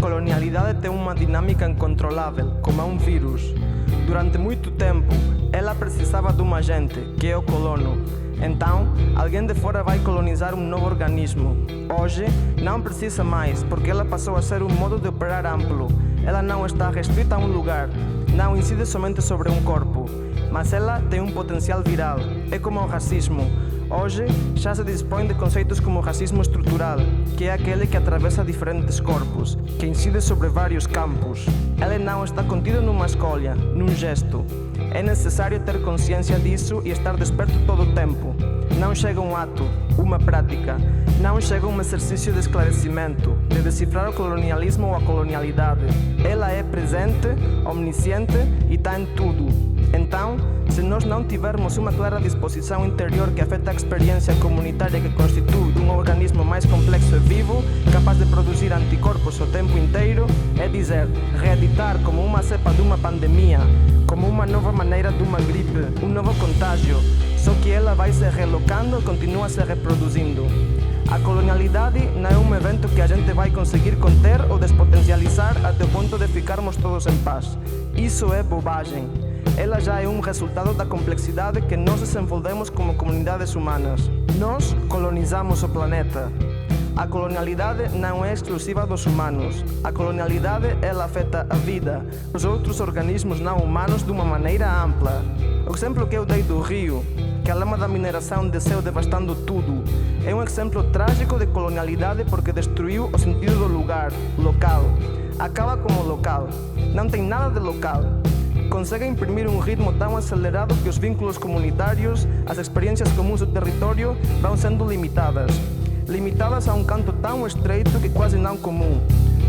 colonialidade tem uma dinâmica incontrolável, como é um vírus. Durante muito tempo, ela precisava de um agente, que é o colono. Então, alguém de fora vai colonizar um novo organismo. Hoje, não precisa mais, porque ela passou a ser um modo de operar amplo. Ela não está restrita a um lugar, não incide somente sobre um corpo, mas ela tem um potencial viral. É como o racismo. Hoje, já se dispõe de conceitos como racismo estrutural, que é aquele que atravessa diferentes corpos, que incide sobre vários campos. Ele não está contido numa escolha, num gesto. É necessário ter consciência disso e estar desperto todo o tempo. Não chega um ato, uma prática. Não chega um exercício de esclarecimento, de decifrar o colonialismo ou a colonialidade. Ela é presente, omnisciente e está em tudo. Então, se nós não tivermos uma clara disposição interior que afeta a experiência comunitária que constitui um organismo mais complexo e vivo, capaz de produzir anticorpos o tempo inteiro, é dizer, reeditar como uma cepa de uma pandemia, como uma nova maneira de uma gripe, um novo contágio, só que ela vai se relocando e continua se reproduzindo. A colonialidade não é um evento que a gente vai conseguir conter ou despotencializar até o ponto de ficarmos todos em paz. Isso é bobagem. Ela já é um resultado da complexidade que nós desenvolvemos como comunidades humanas. Nós colonizamos o planeta. A colonialidade não é exclusiva dos humanos. A colonialidade, ela afeta a vida, os outros organismos não humanos de uma maneira ampla. O exemplo que eu dei do rio, que a lama da mineração desceu devastando tudo, é um exemplo trágico de colonialidade porque destruiu o sentido do lugar, local. Acaba como local. Não tem nada de local. Consegue imprimir um ritmo tão acelerado que os vínculos comunitários, as experiências comuns do território vão sendo limitadas a um canto tão estreito que quase não comum.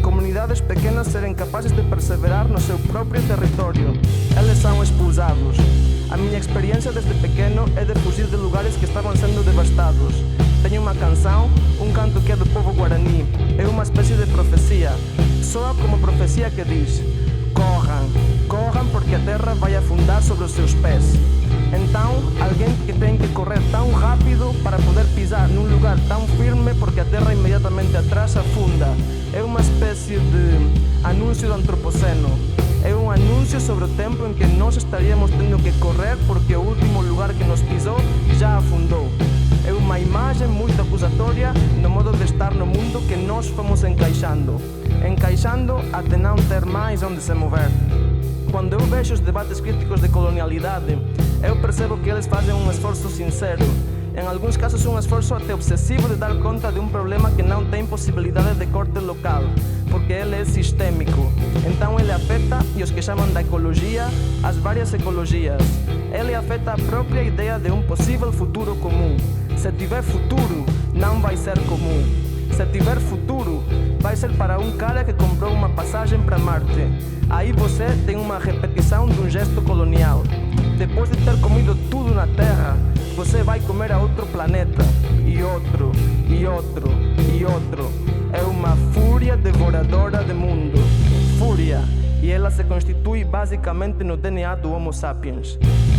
Comunidades pequenas serem capazes de perseverar no seu próprio território. Eles são expulsados. A minha experiência desde pequeno é de fugir de lugares que estavam sendo devastados. Tenho uma canção, um canto que é do povo guarani. É uma espécie de profecia. Soa como profecia que diz: corram, corram porque a terra vai afundar sobre os seus pés. Então, alguém que tem que correr tão rápido para poder pisar num lugar tão firme porque a terra imediatamente atrás afunda. É uma espécie de anúncio do antropoceno. É um anúncio sobre o tempo em que nós estaríamos tendo que correr porque o último lugar que nos pisou já afundou. É uma imagem muito acusatória no modo de estar no mundo que nós fomos encaixando até não ter mais onde se mover. Quando eu vejo os debates críticos de colonialidade, eu percebo que eles fazem um esforço sincero, em alguns casos um esforço até obsessivo de dar conta de um problema que não tem possibilidade de corte local, porque ele é sistêmico. Então ele afeta, e os que chamam da ecologia, as várias ecologias. Ele afeta a própria ideia de um possível futuro comum. Se tiver futuro, não vai ser comum. Se tiver futuro, vai ser para um cara que comprou uma passagem para Marte. Aí você tem uma repetição de um gesto colonial. Depois de ter comido tudo na Terra, você vai comer a outro planeta. E outro, e outro, e outro. É uma fúria devoradora de mundo. Fúria. E ela se constitui basicamente no DNA do Homo sapiens.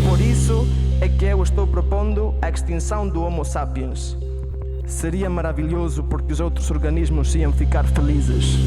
Por isso é que eu estou propondo a extinção do Homo sapiens. Seria maravilhoso porque os outros organismos iam ficar felizes.